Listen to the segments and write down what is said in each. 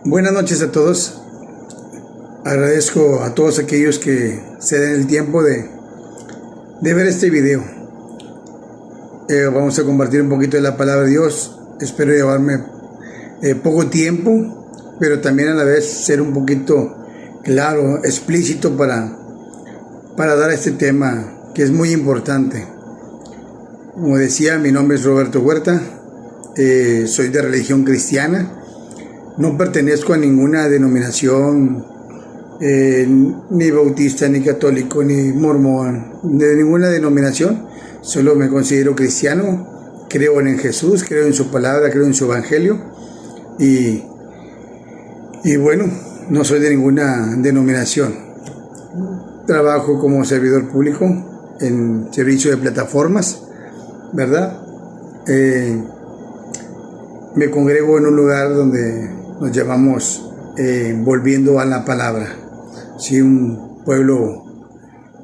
Buenas noches a todos. Agradezco a todos aquellos que se den el tiempo de ver este video. Vamos a compartir un poquito de la palabra de Dios. Espero llevarme poco tiempo, pero también a la vez ser un poquito claro, explícito para dar este tema que es muy importante. Como decía, mi nombre es Roberto Huerta, soy de religión cristiana. No pertenezco a ninguna denominación, ni bautista, ni católico, ni mormón, de ninguna denominación. Solo me considero cristiano, creo en Jesús, creo en su palabra, creo en su evangelio. Y bueno, no soy de ninguna denominación. Trabajo como servidor público en servicio de plataformas, ¿verdad? Me congrego en un lugar donde nos llamamos Volviendo a la Palabra. Sí, un pueblo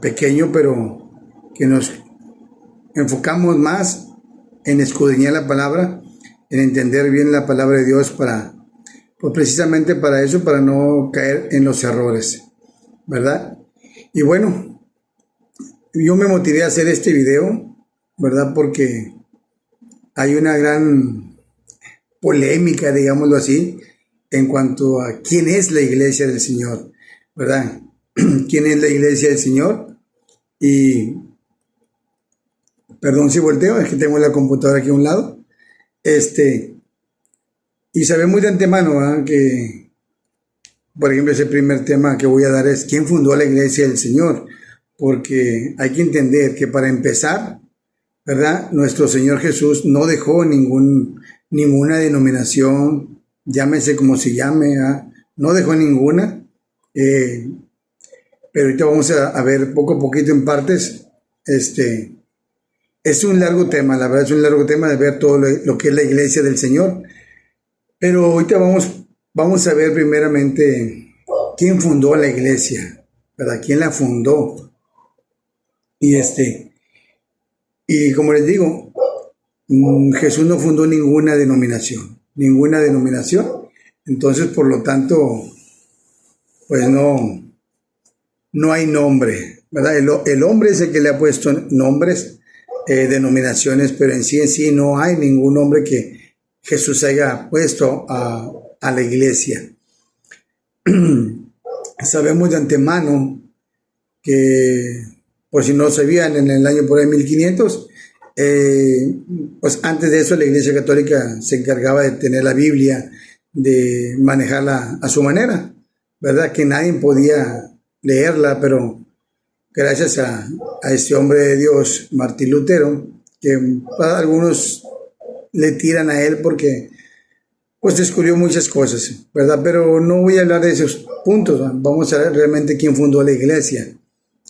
pequeño, pero que nos enfocamos más en escudriñar la palabra, en entender bien la palabra de Dios pues precisamente para eso, para no caer en los errores, ¿verdad? Y bueno, yo me motivé a hacer este video, ¿verdad? Porque hay una gran polémica, digámoslo así, en cuanto a quién es la iglesia del Señor, ¿verdad? ¿Quién es la iglesia del Señor? Y, perdón si volteo, es que tengo la computadora aquí a un lado. Y sabemos de antemano, ¿verdad? Que, por ejemplo, ese primer tema que voy a dar es ¿quién fundó la iglesia del Señor? Porque hay que entender que para empezar, ¿verdad? Nuestro Señor Jesús no dejó ninguna denominación, llámese como se llame, ¿verdad? No dejó ninguna, pero ahorita vamos a ver poco a poquito en partes. Es un largo tema, la verdad es un largo tema de ver todo lo que es la iglesia del Señor, pero ahorita vamos a ver primeramente quién fundó la iglesia, ¿verdad? ¿Quién la fundó? Y como les digo, Jesús no fundó ninguna denominación, entonces por lo tanto, pues no hay nombre, ¿verdad? El hombre es el que le ha puesto nombres, denominaciones, pero en sí no hay ningún nombre que Jesús haya puesto a la iglesia. Sabemos de antemano que, por si no sabían, en el año por ahí 1500, pues antes de eso la Iglesia Católica se encargaba de tener la Biblia, de manejarla a su manera, ¿verdad? Que nadie podía leerla, pero gracias a este hombre de Dios, Martín Lutero, que algunos le tiran a él porque pues descubrió muchas cosas, ¿verdad? Pero no voy a hablar de esos puntos, vamos a ver realmente quién fundó la iglesia,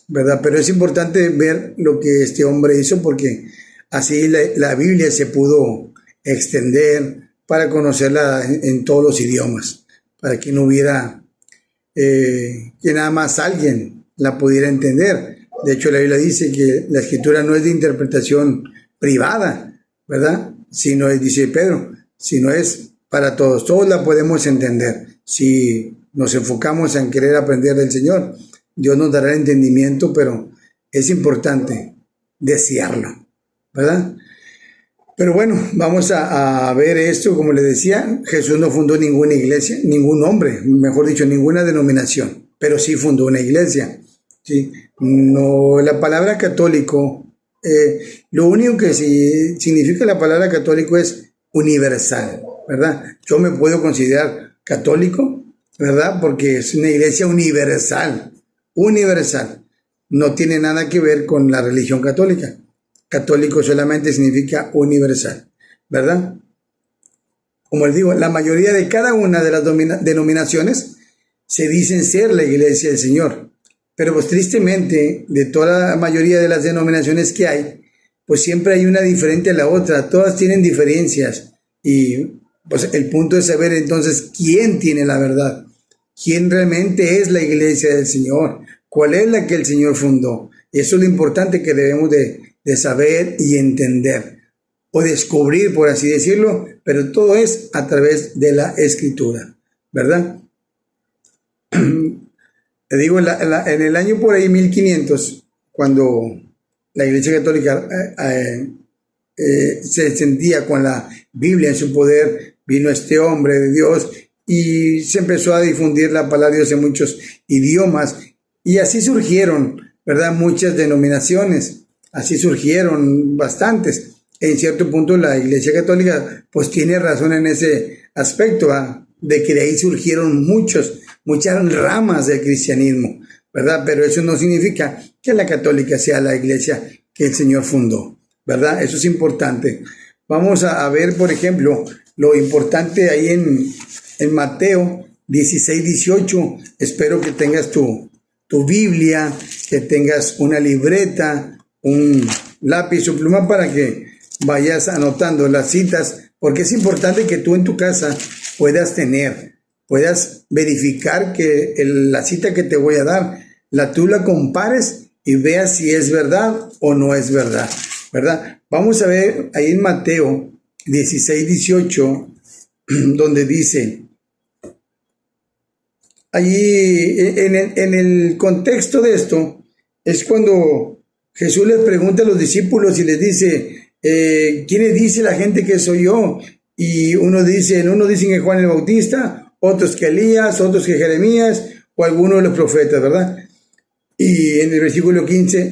¿verdad? Pero es importante ver lo que este hombre hizo porque así la Biblia se pudo extender para conocerla en todos los idiomas, para que no hubiera que nada más alguien la pudiera entender. De hecho, la Biblia dice que la escritura no es de interpretación privada, ¿verdad? Sino es, dice Pedro, sino es para todos. Todos la podemos entender. Si nos enfocamos en querer aprender del Señor, Dios nos dará el entendimiento, pero es importante desearlo, ¿verdad? Pero bueno, vamos a ver esto. Como les decía, Jesús no fundó ninguna iglesia, ningún hombre, mejor dicho, ninguna denominación, pero sí fundó una iglesia, ¿sí? No, la palabra católico, lo único que sí significa la palabra católico es universal, ¿verdad? Yo me puedo considerar católico, ¿verdad? Porque es una iglesia universal. No tiene nada que ver con la religión católica. Católico solamente significa universal, ¿verdad? Como les digo, la mayoría de cada una de las denominaciones se dicen ser la iglesia del Señor, pero pues tristemente de toda la mayoría de las denominaciones que hay, pues siempre hay una diferente a la otra, todas tienen diferencias y pues el punto es saber entonces quién tiene la verdad, quién realmente es la iglesia del Señor, cuál es la que el Señor fundó. Eso es lo importante que debemos de saber y entender o descubrir, por así decirlo, pero todo es a través de la Escritura. ¿verdad? Te digo, en el año por ahí 1500, cuando la Iglesia Católica se sentía con la Biblia en su poder, vino este hombre de Dios y se empezó a difundir la palabra de Dios en muchos idiomas, y así surgieron, ¿verdad?, muchas denominaciones, así surgieron bastantes. En cierto punto la Iglesia Católica pues tiene razón en ese aspecto, ¿verdad?, de que de ahí surgieron muchas ramas del cristianismo, ¿verdad? Pero eso no significa que la católica sea la iglesia que el Señor fundó, ¿verdad? Eso es importante. Vamos a ver, por ejemplo, lo importante ahí en Mateo 16, 18. Espero que tengas tu Biblia, que tengas una libreta, un lápiz o pluma para que vayas anotando las citas, porque es importante que tú en tu casa puedas verificar que la cita que te voy a dar, tú la compares y veas si es verdad o no es verdad, ¿verdad? Vamos a ver ahí en Mateo 16, 18, donde dice, allí en el contexto de esto, es cuando Jesús les pregunta a los discípulos y les dice, ¿quiénes dice la gente que soy yo? Y unos dicen que Juan el Bautista, otros que Elías, otros que Jeremías o alguno de los profetas, ¿verdad? Y en el versículo 15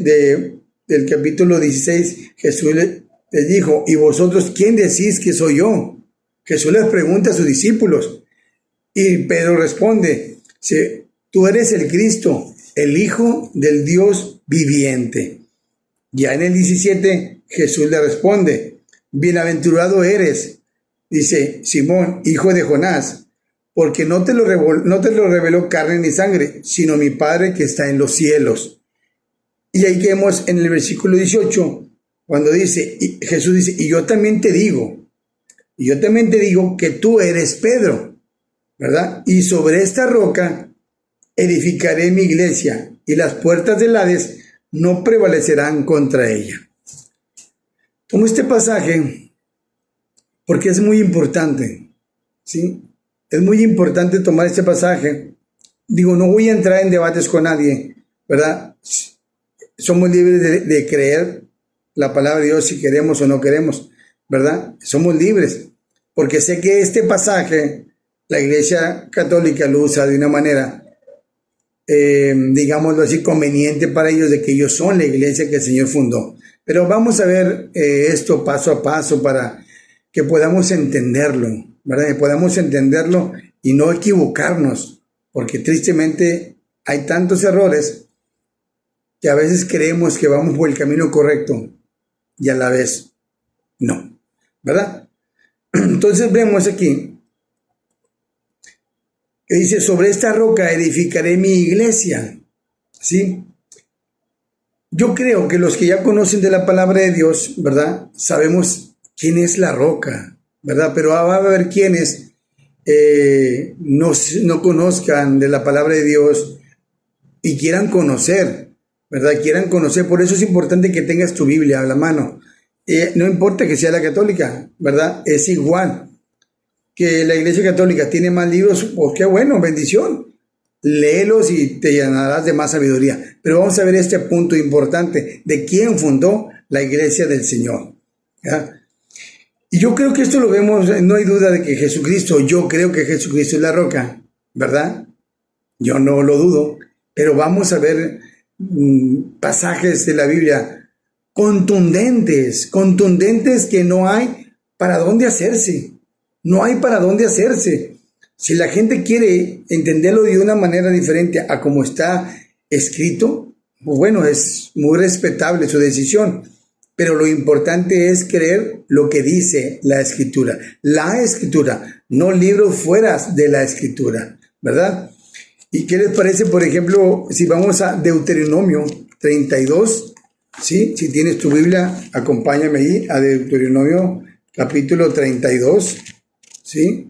del capítulo 16, Jesús les dijo, ¿y vosotros quién decís que soy yo? Jesús les pregunta a sus discípulos y Pedro responde, tú eres el Cristo, el Hijo del Dios viviente. Ya en el 17, Jesús le responde, bienaventurado eres, dice Simón, hijo de Jonás, porque no te lo reveló carne ni sangre, sino mi Padre que está en los cielos. Y ahí quedamos en el versículo 18, cuando Jesús dice, y yo también te digo que tú eres Pedro, ¿verdad? Y sobre esta roca edificaré mi iglesia, y las puertas del Hades no prevalecerán contra ella. Tomo este pasaje porque es muy importante, ¿sí? Es muy importante tomar este pasaje. Digo, no voy a entrar en debates con nadie, ¿verdad? Somos libres de creer la palabra de Dios si queremos o no queremos, ¿verdad? Somos libres, porque sé que este pasaje la Iglesia Católica lo usa de una manera, digámoslo así, conveniente para ellos, de que ellos son la iglesia que el Señor fundó. Pero vamos a ver esto paso a paso para que podamos entenderlo, ¿verdad? Que podamos entenderlo y no equivocarnos, porque tristemente hay tantos errores que a veces creemos que vamos por el camino correcto y a la vez no, ¿verdad? Entonces vemos aquí que dice, sobre esta roca edificaré mi iglesia, ¿sí? Yo creo que los que ya conocen de la palabra de Dios, ¿verdad? Sabemos quién es la roca, ¿verdad? Pero va a haber quienes no conozcan de la palabra de Dios y quieran conocer, ¿verdad? Quieran conocer. Por eso es importante que tengas tu Biblia a la mano. No importa que sea la católica, ¿verdad? Es igual. Que la Iglesia Católica tiene más libros, pues qué bueno, bendición. Léelos y te llenarás de más sabiduría. Pero vamos a ver este punto importante de quién fundó la Iglesia del Señor, ¿ya? Y yo creo que esto lo vemos, no hay duda de que yo creo que Jesucristo es la roca, ¿verdad? Yo no lo dudo, pero vamos a ver pasajes de la Biblia contundentes que no hay para dónde hacerse. No hay para dónde hacerse. Si la gente quiere entenderlo de una manera diferente a como está escrito, pues bueno, es muy respetable su decisión. Pero lo importante es creer lo que dice la Escritura. La Escritura, no libros fuera de la Escritura, ¿verdad? ¿Y qué les parece, por ejemplo, si vamos a Deuteronomio 32? ¿Sí? Si tienes tu Biblia, acompáñame ahí a Deuteronomio capítulo 32. ¿Sí?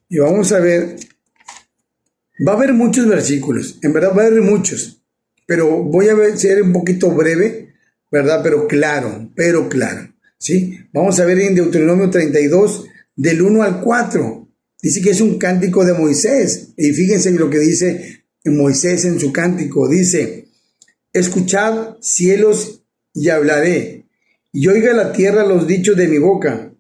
Y vamos a ver, va a haber muchos versículos, en verdad va a haber muchos, pero voy a ser un poquito breve, ¿verdad? Pero claro, ¿sí? Vamos a ver en Deuteronomio 32, del 1 al 4, Dice que es un cántico de Moisés. Y fíjense lo que dice Moisés en su cántico. Dice: escuchad, cielos, y hablaré, y oiga la tierra los dichos de mi boca.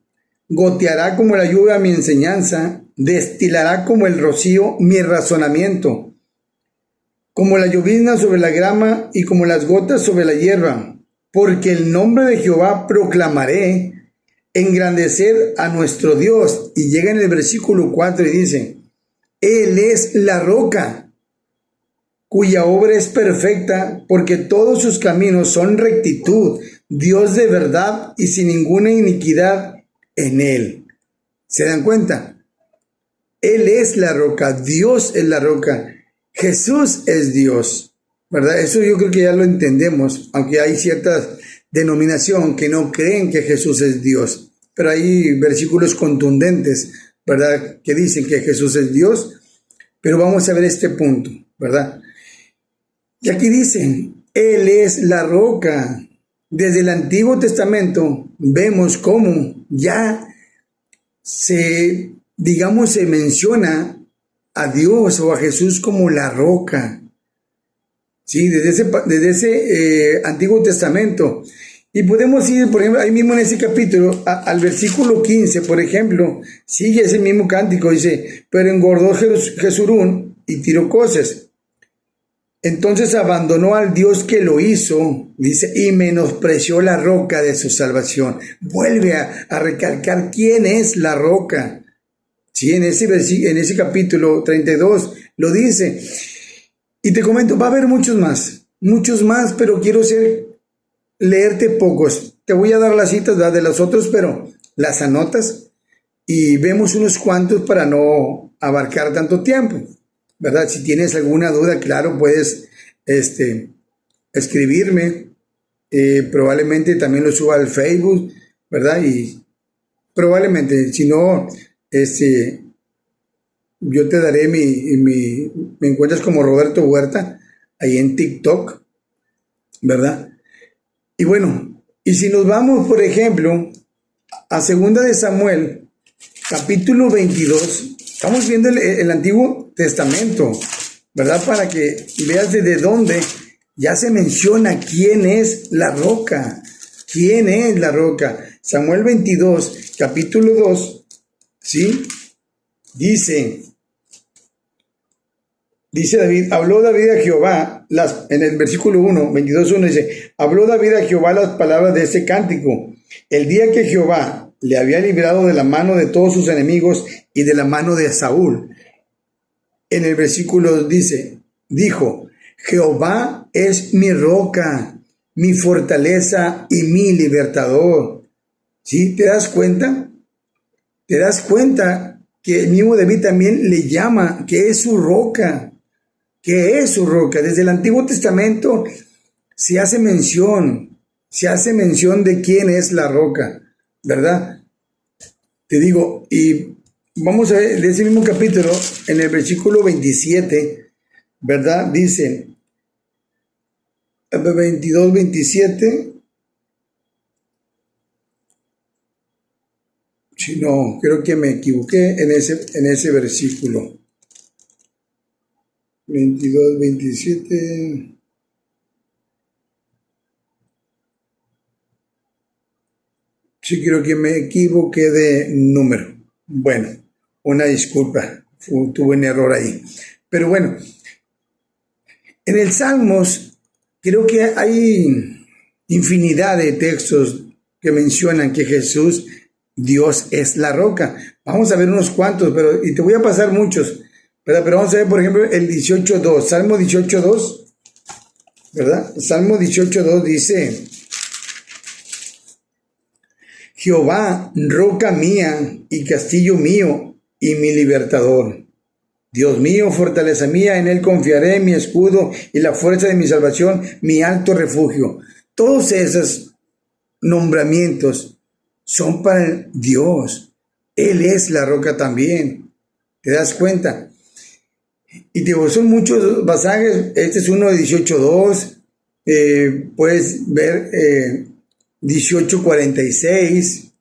Goteará como la lluvia mi enseñanza, destilará como el rocío mi razonamiento, como la llovizna sobre la grama y como las gotas sobre la hierba. Porque el nombre de Jehová proclamaré, engrandecer a nuestro Dios. Y llega en el versículo 4 y dice: Él es la roca, cuya obra es perfecta, porque todos sus caminos son rectitud, Dios de verdad y sin ninguna iniquidad en él. ¿Se dan cuenta? Él es la roca, Dios es la roca, Jesús es Dios, ¿verdad? Eso yo creo que ya lo entendemos, aunque hay cierta denominación que no creen que Jesús es Dios, pero hay versículos contundentes, ¿verdad?, que dicen que Jesús es Dios. Pero vamos a ver este punto, ¿verdad? Y aquí dicen: Él es la roca. Desde el Antiguo Testamento vemos cómo ya se menciona a Dios o a Jesús como la roca. Sí, desde ese Antiguo Testamento. Y podemos ir, por ejemplo, ahí mismo en ese capítulo, al versículo 15, por ejemplo, sigue ese mismo cántico, dice: pero engordó Jesurún y tiró coces. Entonces abandonó al Dios que lo hizo, dice, y menospreció la roca de su salvación. Vuelve a recalcar quién es la roca. Sí, en ese capítulo 32 lo dice. Y te comento, va a haber muchos más, pero quiero leerte pocos. Te voy a dar las citas, ¿verdad?, de los otros, pero las anotas y vemos unos cuantos para no abarcar tanto tiempo, ¿verdad? Si tienes alguna duda, claro, puedes escribirme. Probablemente también lo suba al Facebook, ¿verdad? Y probablemente, si no, yo te daré me encuentras como Roberto Huerta ahí en TikTok, ¿verdad? Y bueno, y si nos vamos, por ejemplo, a Segunda de Samuel, capítulo 22, estamos viendo el Antiguo Testamento, ¿verdad? Para que veas desde dónde ya se menciona quién es la roca. ¿Quién es la roca? Samuel 22, capítulo 2, ¿sí? Dice David: habló David a Jehová, en el versículo 1, 22:1 dice: habló David a Jehová las palabras de este cántico, el día que Jehová le había librado de la mano de todos sus enemigos y de la mano de Saúl. En el versículo dijo: Jehová es mi roca, mi fortaleza y mi libertador. ¿Sí? ¿Te das cuenta? ¿Te das cuenta que el mismo David también le llama que es su roca? ¿Qué es su roca? Desde el Antiguo Testamento se hace mención de quién es la roca, ¿verdad? Te digo, y vamos a ver de ese mismo capítulo, en el versículo 27, ¿verdad? Dice, 22, 27, si no, creo que me equivoqué en ese versículo. 22, 27. Sí, creo que me equivoqué de número. Bueno, una disculpa, tuve un error ahí. Pero bueno, en el Salmos creo que hay infinidad de textos que mencionan que Jesús, Dios, es la roca. Vamos a ver unos cuantos, y te voy a pasar muchos, ¿verdad? Pero vamos a ver, por ejemplo, el 18.2, Salmo 18.2, ¿verdad? Salmo 18.2 dice: Jehová, roca mía y castillo mío y mi libertador. Dios mío, fortaleza mía, en él confiaré, mi escudo y la fuerza de mi salvación, mi alto refugio. Todos esos nombramientos son para Dios. Él es la roca también. ¿Te das cuenta? Y digo, son muchos pasajes. Este es uno de 18.2. Puedes ver 18.46,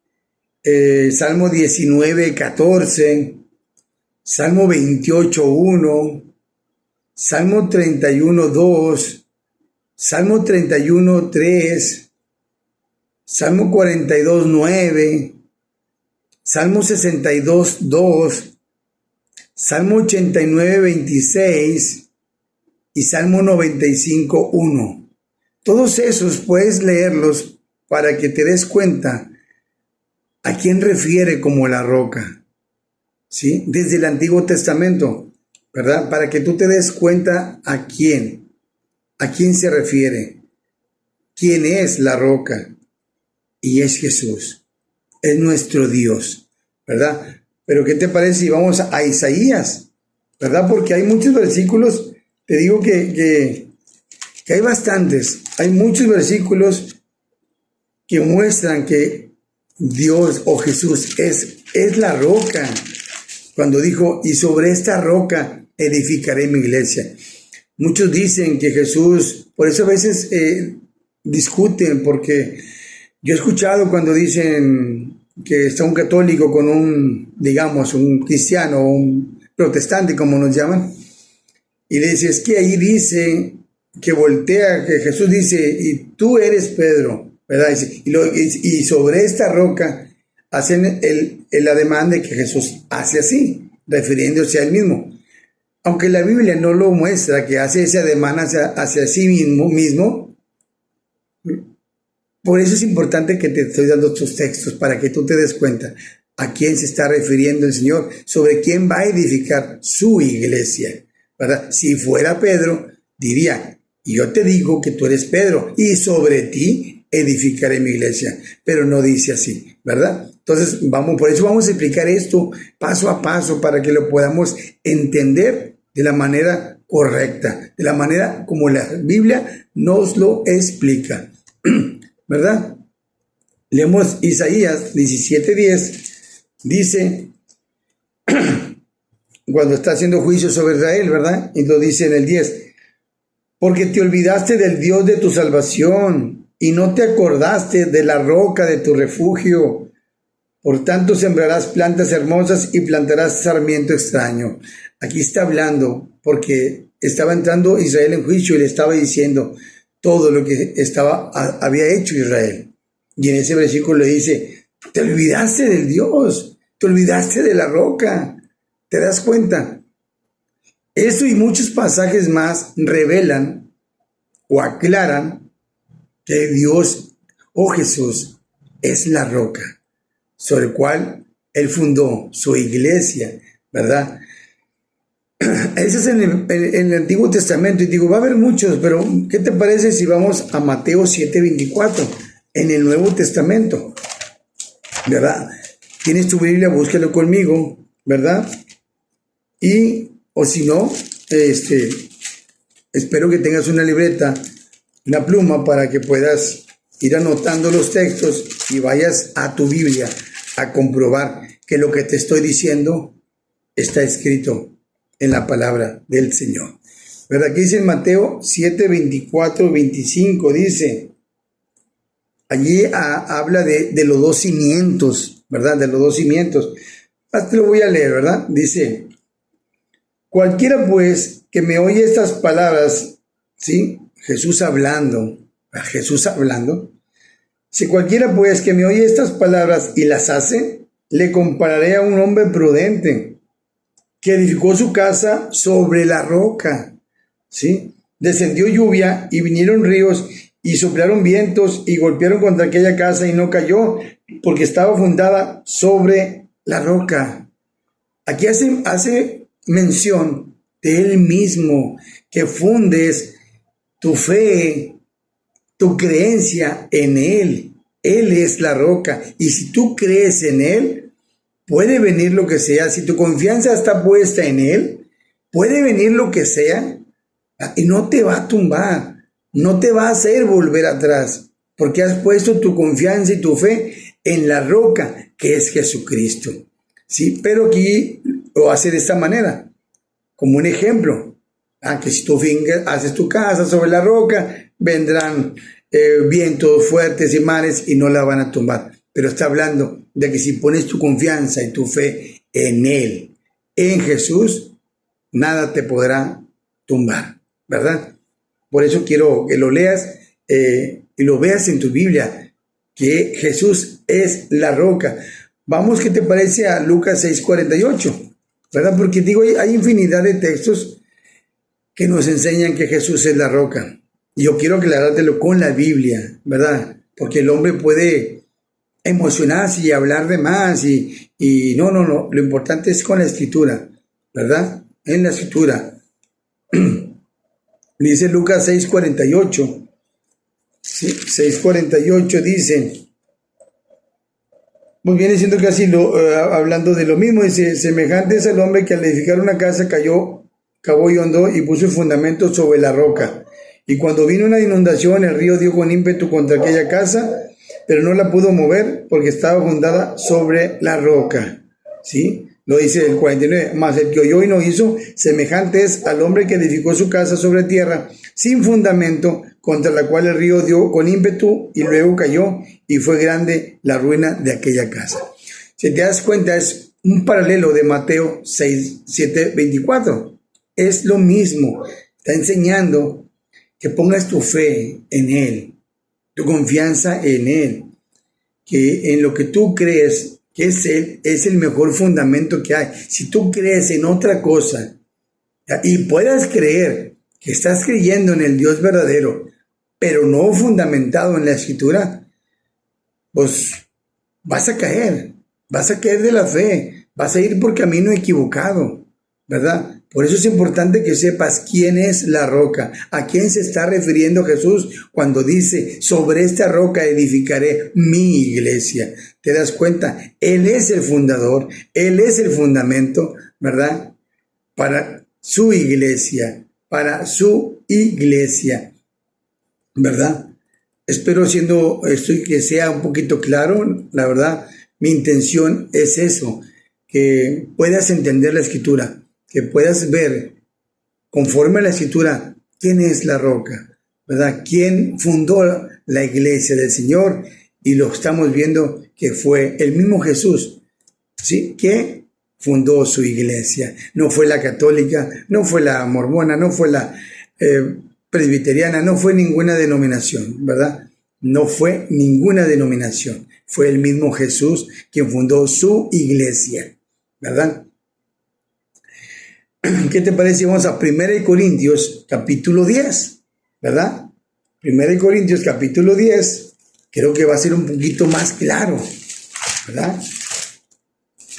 Salmo 19.14, Salmo 28:1, Salmo 31:2, Salmo 31:3, Salmo 42:9, Salmo 62:2, Salmo 89:26 y Salmo 95:1. Todos esos puedes leerlos para que te des cuenta a quién refiere como la roca, ¿sí? Desde el Antiguo Testamento, ¿verdad? Para que tú te des cuenta a quién se refiere, quién es la roca. Y es Jesús, es nuestro Dios, ¿verdad? Pero ¿qué te parece si vamos a Isaías, ¿verdad? Porque hay muchos versículos, te digo que hay bastantes, hay muchos versículos que muestran que Dios o Jesús es la roca. Cuando dijo, y sobre esta roca edificaré mi iglesia. Muchos dicen que Jesús, por eso a veces discuten, porque yo he escuchado cuando dicen que está un católico con un, digamos, un cristiano o un protestante, como nos llaman, y le dice, es que ahí dice que voltea, que Jesús dice, y tú eres Pedro, ¿verdad? Y sobre esta roca hacen el ademán de que Jesús hace así, refiriéndose a él mismo. Aunque la Biblia no lo muestra, que hace ese ademán hacia sí mismo, por eso es importante que te estoy dando estos textos, para que tú te des cuenta a quién se está refiriendo el Señor, sobre quién va a edificar su iglesia, ¿verdad? Si fuera Pedro, diría, yo te digo que tú eres Pedro, y sobre ti edificaré mi iglesia, pero no dice así, ¿verdad? Entonces, por eso vamos a explicar esto paso a paso, para que lo podamos entender de la manera correcta, de la manera como la Biblia nos lo explica, ¿verdad? Leemos Isaías 17:10, dice, cuando está haciendo juicio sobre Israel, ¿verdad? Y lo dice en el 10, porque te olvidaste del Dios de tu salvación y no te acordaste de la roca de tu refugio. Por tanto sembrarás plantas hermosas y plantarás sarmiento extraño. Aquí está hablando porque estaba entrando Israel en juicio y le estaba diciendo todo lo que había hecho Israel. Y en ese versículo le dice, te olvidaste del Dios, te olvidaste de la roca. ¿Te das cuenta? Esto y muchos pasajes más revelan o aclaran que Dios o Jesús es la roca sobre el cual Él fundó su iglesia, ¿verdad? Ese es en el Antiguo Testamento, y digo, va a haber muchos, pero ¿qué te parece si vamos a Mateo 7:24, en el Nuevo Testamento, ¿verdad? Tienes tu Biblia, búscalo conmigo, ¿verdad? O si no, espero que tengas una libreta, una pluma, para que puedas ir anotando los textos y vayas a tu Biblia a comprobar que lo que te estoy diciendo está escrito en la palabra del Señor. ¿Verdad? Aquí dice en Mateo 7:24-25, dice, allí habla de los dos cimientos, ¿verdad? De los dos cimientos. Te lo voy a leer, ¿verdad? Dice, cualquiera pues que me oye estas palabras, ¿sí? Jesús hablando, si cualquiera pues que me oye estas palabras y las hace, le compararé a un hombre prudente que edificó su casa sobre la roca, ¿sí? Descendió lluvia y vinieron ríos y soplaron vientos y golpearon contra aquella casa y no cayó, porque estaba fundada sobre la roca. Aquí hace mención de Él mismo, que fundes tu fe, tu creencia en Él. Él es la roca, y si tú crees en Él, puede venir lo que sea. Si tu confianza está puesta en Él, puede venir lo que sea, y no te va a tumbar, no te va a hacer volver atrás, porque has puesto tu confianza y tu fe en la roca, que es Jesucristo, ¿sí? Pero aquí lo hace de esta manera, como un ejemplo, que si tú haces tu casa sobre la roca, vendrán vientos fuertes y mares y no la van a tumbar. Pero está hablando de que si pones tu confianza y tu fe en Él, en Jesús, nada te podrá tumbar, ¿verdad? Por eso quiero que lo leas y lo veas en tu Biblia, que Jesús es la roca. Vamos, ¿qué te parece a Lucas 6:48? ¿Verdad? Porque digo, hay infinidad de textos que nos enseñan que Jesús es la roca. Y yo quiero aclarártelo con la Biblia, ¿verdad? Porque el hombre puede emocionarse y hablar de más y no, lo importante es con la Escritura, ¿verdad? En la Escritura. Dice Lucas 6:48, ¿sí? 6:48 dice, muy bien, diciendo casi hablando de lo mismo, dice, semejante es el hombre que al edificar una casa cavó y hondó y puso el fundamento sobre la roca. Y cuando vino una inundación, el río dio con ímpetu contra aquella casa, pero no la pudo mover porque estaba fundada sobre la roca. ¿Sí? Lo dice el 49. Mas el que oyó y no hizo, semejante es al hombre que edificó su casa sobre tierra, sin fundamento, contra la cual el río dio con ímpetu y luego cayó, y fue grande la ruina de aquella casa. Si te das cuenta, es un paralelo de Mateo 7:24. Es lo mismo. Está enseñando que pongas tu fe en Él, tu confianza en Él, que en lo que tú crees que es Él, es el mejor fundamento que hay. Si tú crees en otra cosa y puedas creer que estás creyendo en el Dios verdadero, pero no fundamentado en la Escritura, pues vas a caer de la fe, vas a ir por camino equivocado, ¿verdad? Por eso es importante que sepas quién es la roca, a quién se está refiriendo Jesús cuando dice, sobre esta roca edificaré mi iglesia. ¿Te das cuenta? Él es el fundador, Él es el fundamento, ¿verdad? Para su iglesia, ¿verdad? Espero esto que sea un poquito claro, la verdad, mi intención es eso, que puedas entender la Escritura, que puedas ver conforme a la Escritura quién es la roca, ¿verdad? Quién fundó la iglesia del Señor, y lo estamos viendo que fue el mismo Jesús, ¿sí? Que fundó su iglesia. No fue la católica, no fue la mormona, no fue la presbiteriana, no fue ninguna denominación, ¿verdad? No fue ninguna denominación. Fue el mismo Jesús quien fundó su iglesia, ¿verdad? ¿Qué te parece? Vamos a 1 Corintios capítulo 10, ¿verdad? 1 Corintios capítulo 10, creo que va a ser un poquito más claro, ¿verdad?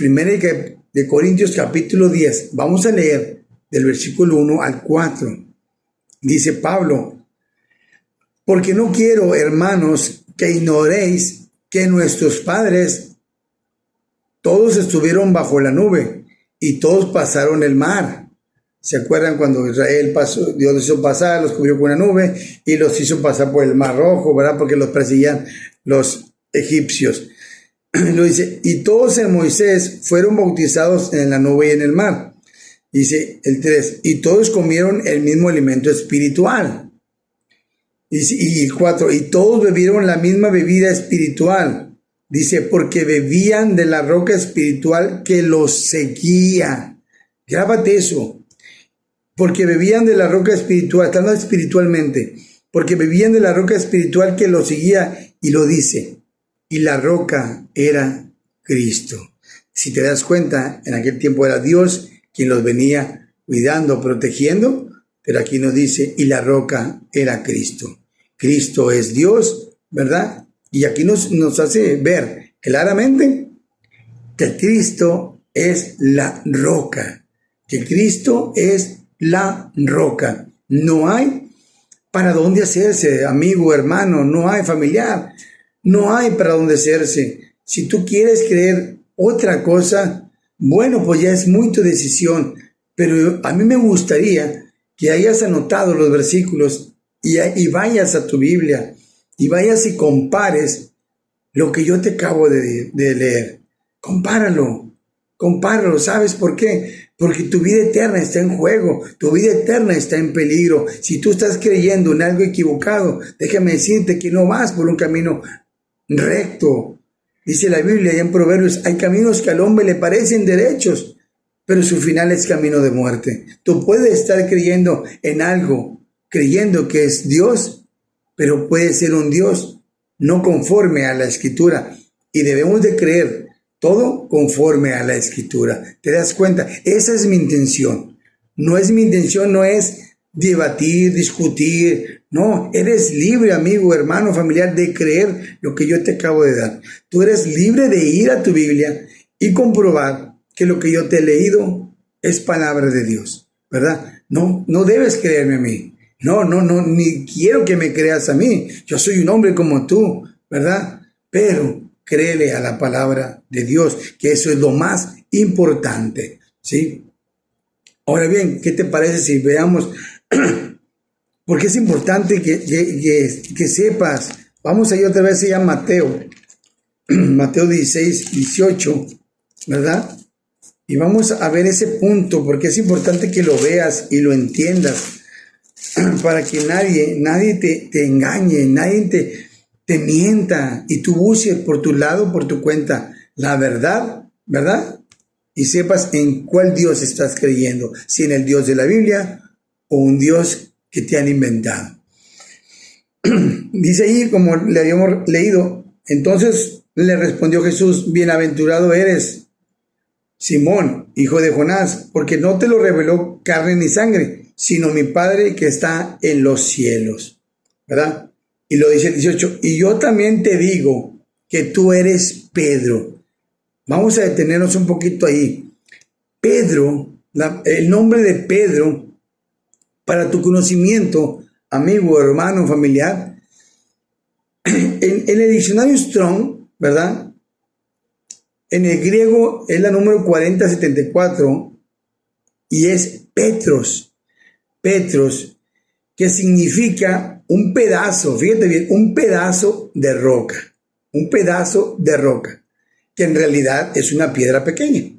1 Corintios capítulo 10, vamos a leer del versículo 1 al 4. Dice Pablo, porque no quiero, hermanos, que ignoréis que nuestros padres todos estuvieron bajo la nube y todos pasaron el mar. ¿Se acuerdan cuando Israel pasó? Dios los hizo pasar, los cubrió con una nube y los hizo pasar por el mar rojo, ¿verdad? Porque los perseguían los egipcios. Lo dice, y todos en Moisés fueron bautizados en la nube y en el mar. Dice el 3, y todos comieron el mismo alimento espiritual. Y el 4, y todos bebieron la misma bebida espiritual. Dice, porque bebían de la roca espiritual que los seguía. Grábate eso. Porque bebían de la roca espiritual, hablando espiritualmente, porque bebían de la roca espiritual que los seguía, y lo dice, y la roca era Cristo. Si te das cuenta, en aquel tiempo era Dios quien los venía cuidando, protegiendo, pero aquí nos dice, y la roca era Cristo. Cristo es Dios, ¿verdad? Y aquí nos hace ver claramente que Cristo es la roca, que Cristo es la roca. No hay para dónde hacerse, amigo, hermano, no hay familiar, no hay para dónde hacerse. Si tú quieres creer otra cosa, bueno, pues ya es muy tu decisión, pero a mí me gustaría que hayas anotado los versículos y vayas a tu Biblia y vayas y compares lo que yo te acabo de leer. Compáralo, ¿sabes por qué? Porque tu vida eterna está en juego, tu vida eterna está en peligro. Si tú estás creyendo en algo equivocado, déjame decirte que no vas por un camino recto. Dice la Biblia y en Proverbios, hay caminos que al hombre le parecen derechos, pero su final es camino de muerte. Tú puedes estar creyendo en algo, creyendo que es Dios, pero puede ser un Dios no conforme a la Escritura. Y debemos de creer todo conforme a la Escritura. ¿Te das cuenta? Esa es mi intención. No es mi intención, no es debatir, discutir. No, eres libre, amigo, hermano, familiar, de creer lo que yo te acabo de dar. Tú eres libre de ir a tu Biblia y comprobar que lo que yo te he leído es palabra de Dios, ¿verdad? No, no debes creerme a mí. No, ni quiero que me creas a mí. Yo soy un hombre como tú, ¿verdad? Pero créele a la palabra de Dios, que eso es lo más importante, ¿sí? Ahora bien, ¿qué te parece si veamos? Porque es importante que sepas. Vamos a ir otra vez a Mateo. Mateo 16, 18, ¿verdad? Y vamos a ver ese punto, porque es importante que lo veas y lo entiendas, para que nadie te engañe, nadie te mienta, y tú busques por tu lado, por tu cuenta, la verdad, ¿verdad? Y sepas en cuál Dios estás creyendo, si en el Dios de la Biblia o un Dios que te han inventado. Dice ahí, como le habíamos leído, entonces le respondió Jesús: bienaventurado eres, Simón, hijo de Jonás, porque no te lo reveló carne ni sangre, sino mi Padre que está en los cielos, ¿verdad? Y lo dice el 18, y yo también te digo que tú eres Pedro. Vamos a detenernos un poquito ahí. Pedro, el nombre de Pedro, para tu conocimiento, amigo, hermano, familiar, en el diccionario Strong, ¿verdad? En el griego es la número 4074 y es Petros. Petros, que significa un pedazo, fíjate bien, un pedazo de roca. Un pedazo de roca, que en realidad es una piedra pequeña,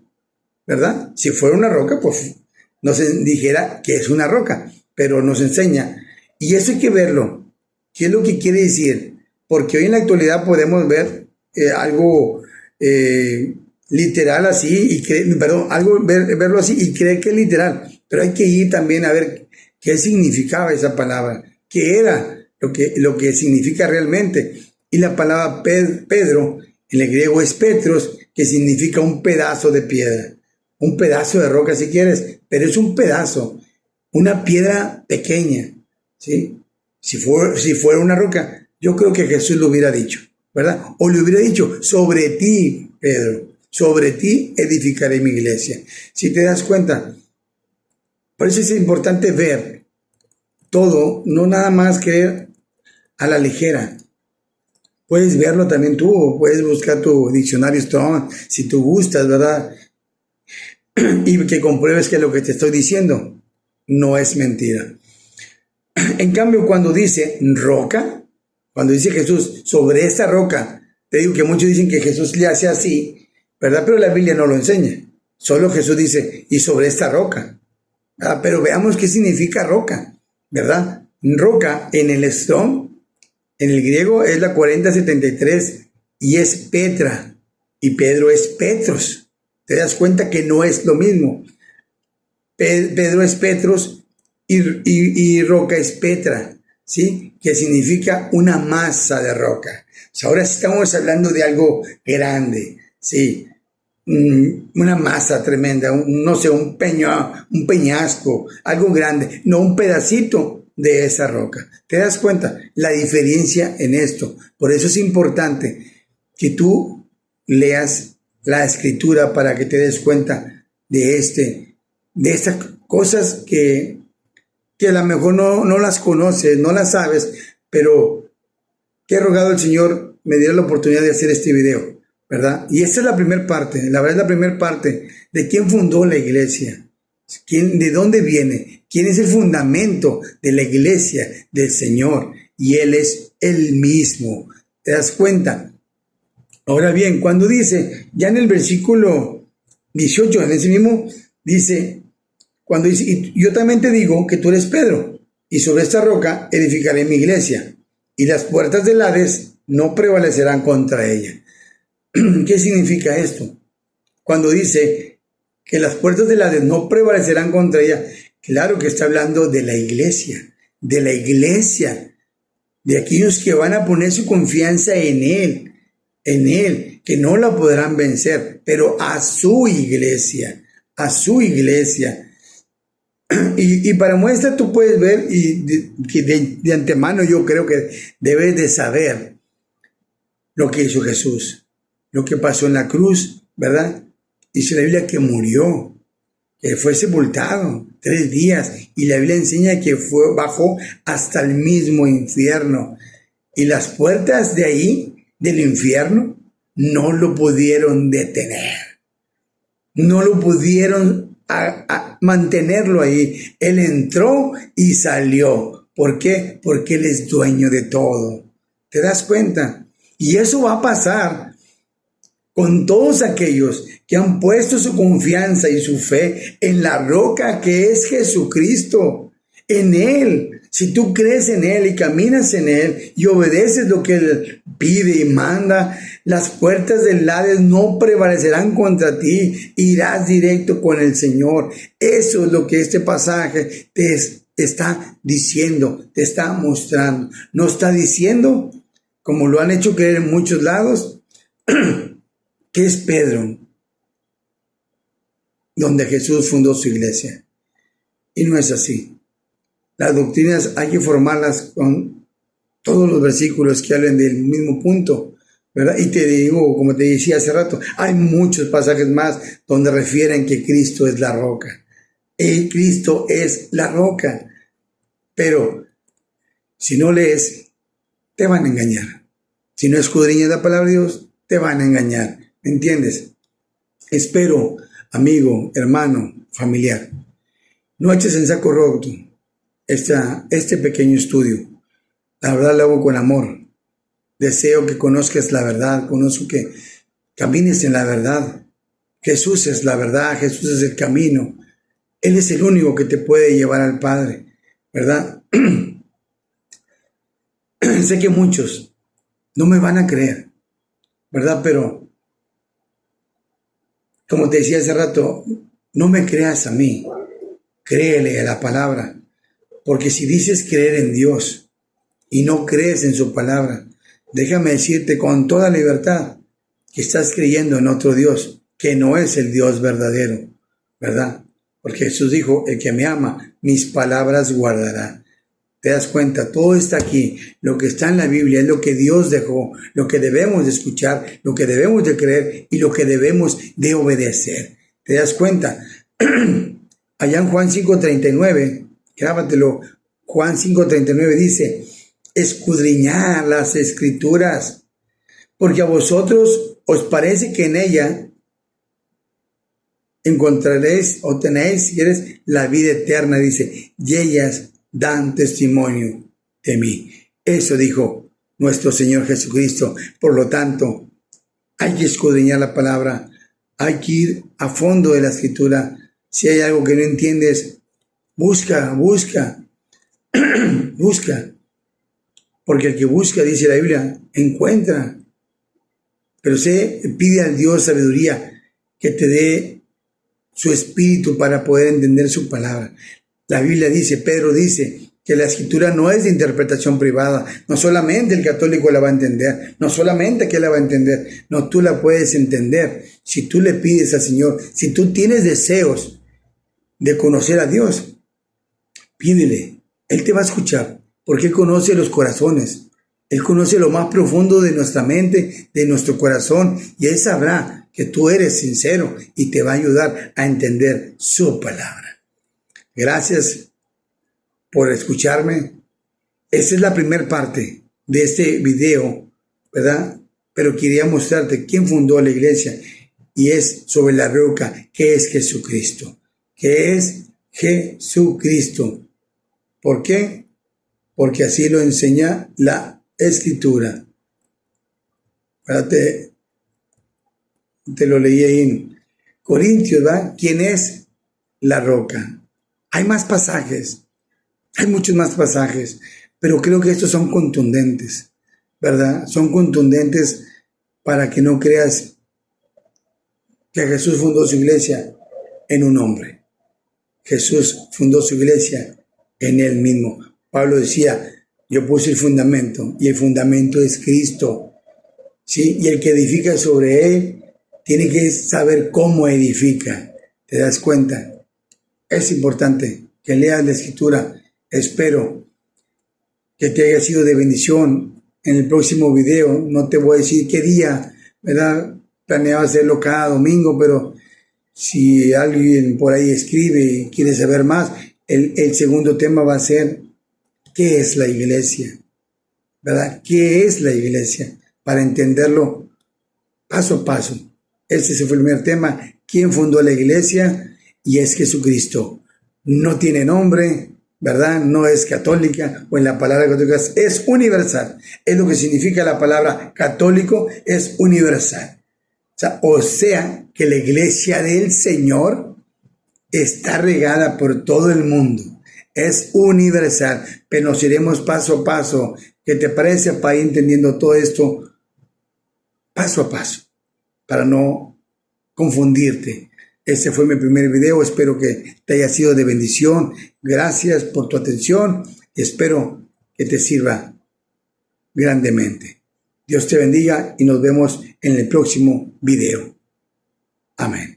¿verdad? Si fuera una roca, pues nos dijera que es una roca, pero nos enseña. Y eso hay que verlo. ¿Qué es lo que quiere decir? Porque hoy en la actualidad podemos ver algo literal así, verlo así y creer que es literal. Pero hay que ir también a ver qué significaba esa palabra, qué era lo que significa realmente. Y la palabra Pedro, en el griego es Petros, que significa un pedazo de piedra, un pedazo de roca si quieres, pero es un pedazo, una piedra pequeña, ¿sí? Si fuera una roca, yo creo que Jesús lo hubiera dicho, ¿verdad? O le hubiera dicho: sobre ti, Pedro, sobre ti edificaré mi iglesia. Si te das cuenta, por eso es importante ver todo, no nada más creer a la ligera. Puedes verlo también tú, puedes buscar tu diccionario Strong, si tú gustas, ¿verdad? Y que compruebes que lo que te estoy diciendo no es mentira. En cambio, cuando dice roca, cuando dice Jesús, sobre esta roca, te digo que muchos dicen que Jesús le hace así, ¿verdad? Pero la Biblia no lo enseña. Solo Jesús dice, y sobre esta roca. Pero veamos qué significa roca, ¿verdad? Roca en el Strong, en el griego es la 4073 y es Petra, y Pedro es Petros. Te das cuenta que no es lo mismo. Pedro es Petros y roca es Petra, ¿sí? Que significa una masa de roca. O sea, ahora estamos hablando de algo grande, ¿sí? Una masa tremenda, un peñasco, algo grande, no un pedacito de esa roca. ¿Te das cuenta? La diferencia en esto. Por eso es importante que tú leas la escritura para que te des cuenta de estas cosas que a lo mejor no las conoces, no las sabes, pero que he rogado al Señor me diera la oportunidad de hacer este video, ¿verdad? Y esta es la primera parte, la verdad es la primera parte de quién fundó la iglesia. ¿De dónde viene? ¿Quién es el fundamento de la iglesia del Señor? Y Él es el mismo. ¿Te das cuenta? Ahora bien, cuando dice, ya en el versículo 18, en ese mismo, dice, cuando dice, y yo también te digo que tú eres Pedro, y sobre esta roca edificaré mi iglesia, y las puertas del Hades no prevalecerán contra ella. ¿Qué significa esto? Cuando dice que las puertas del Hades no prevalecerán contra ella. Claro que está hablando de la iglesia, de aquellos que van a poner su confianza en Él, que no la podrán vencer, pero a su iglesia. Y para muestra tú puedes ver, que de antemano yo creo que debes de saber lo que hizo Jesús, lo que pasó en la cruz, ¿verdad? Dice la Biblia que murió, que fue sepultado 3 días, y la Biblia enseña que bajó hasta el mismo infierno, y las puertas de ahí, del infierno, no lo pudieron detener, no lo pudieron mantenerlo ahí. Él entró y salió. ¿Por qué? Porque Él es dueño de todo. ¿Te das cuenta? Y eso va a pasar con todos aquellos que han puesto su confianza y su fe en la roca que es Jesucristo, en Él. Si tú crees en Él y caminas en Él y obedeces lo que Él pide y manda, las puertas del Hades no prevalecerán contra ti. Irás directo con el Señor. Eso es lo que este pasaje te está diciendo, te está mostrando. No está diciendo, como lo han hecho creer en muchos lados, que es Pedro, donde Jesús fundó su iglesia. Y no es así. Las doctrinas hay que formarlas con todos los versículos que hablen del mismo punto, ¿verdad? Y te digo, como te decía hace rato, hay muchos pasajes más donde refieren que Cristo es la roca. Y Cristo es la roca. Pero si no lees, te van a engañar. Si no escudriñas la palabra de Dios, te van a engañar. ¿Me entiendes? Espero, amigo, hermano, familiar, no eches en saco roto este pequeño estudio. La verdad lo hago con amor. Deseo que conozcas la verdad, conozco que camines en la verdad. Jesús es la verdad, Jesús es el camino. Él es el único que te puede llevar al Padre, ¿verdad? Sé que muchos no me van a creer, ¿verdad? Pero, como te decía hace rato, no me creas a mí, créele a la palabra. Porque si dices creer en Dios y no crees en su palabra, déjame decirte con toda libertad que estás creyendo en otro Dios, que no es el Dios verdadero, ¿verdad? Porque Jesús dijo, el que me ama, mis palabras guardará. ¿Te das cuenta? Todo está aquí. Lo que está en la Biblia es lo que Dios dejó, lo que debemos de escuchar, lo que debemos de creer y lo que debemos de obedecer. ¿Te das cuenta? Allá en Juan 5:39, grábatelo, Juan 5:39 dice, escudriñad las escrituras, porque a vosotros os parece que en ella encontraréis o tenéis, si quieres, la vida eterna, dice, y ellas dan testimonio de mí. Eso dijo nuestro Señor Jesucristo. Por lo tanto, hay que escudriñar la palabra, hay que ir a fondo de la escritura. Si hay algo que no entiendes, busca, porque el que busca, dice la Biblia, encuentra. Pero pide al Dios sabiduría que te dé su espíritu para poder entender su palabra. La Biblia dice, Pedro dice, que la escritura no es de interpretación privada. No solamente el católico la va a entender, no solamente que la va a entender, no, tú la puedes entender si tú le pides al Señor, si tú tienes deseos de conocer a Dios, pídele, Él te va a escuchar, porque Él conoce los corazones, Él conoce lo más profundo de nuestra mente, de nuestro corazón, y Él sabrá que tú eres sincero y te va a ayudar a entender su palabra. Gracias por escucharme. Esa es la primera parte de este video, ¿verdad? Pero quería mostrarte quién fundó la iglesia, y es sobre la roca, que es Jesucristo. Que es Jesucristo. ¿Por qué? Porque así lo enseña la Escritura. Ahora te lo leí ahí en Corintios, ¿verdad? ¿Quién es la roca? Hay más pasajes, hay muchos más pasajes, pero creo que estos son contundentes, ¿verdad? Son contundentes para que no creas que Jesús fundó su iglesia en un hombre. Jesús fundó su iglesia en él mismo. Pablo decía, yo puse el fundamento y el fundamento es Cristo, ¿sí? Y el que edifica sobre él tiene que saber cómo edifica. ¿Te das cuenta? Es importante que leas la Escritura. Espero que te haya sido de bendición. En el próximo video no te voy a decir qué día, ¿verdad? Planeaba hacerlo cada domingo, pero si alguien por ahí escribe y quiere saber más, el segundo tema va a ser ¿qué es la iglesia? ¿Verdad? ¿Qué es la iglesia? Para entenderlo paso a paso. Este fue el primer tema. ¿Quién fundó la iglesia? Y es Jesucristo. No tiene nombre, ¿verdad? No es católica, o en la palabra católica es universal. Es lo que significa la palabra católico, es universal. O sea que la iglesia del Señor está regada por todo el mundo. Es universal, pero nos iremos paso a paso. ¿Qué te parece para ir entendiendo todo esto paso a paso? Para no confundirte. Este fue mi primer video. Espero que te haya sido de bendición. Gracias por tu atención. Espero que te sirva grandemente. Dios te bendiga y nos vemos en el próximo video. Amén.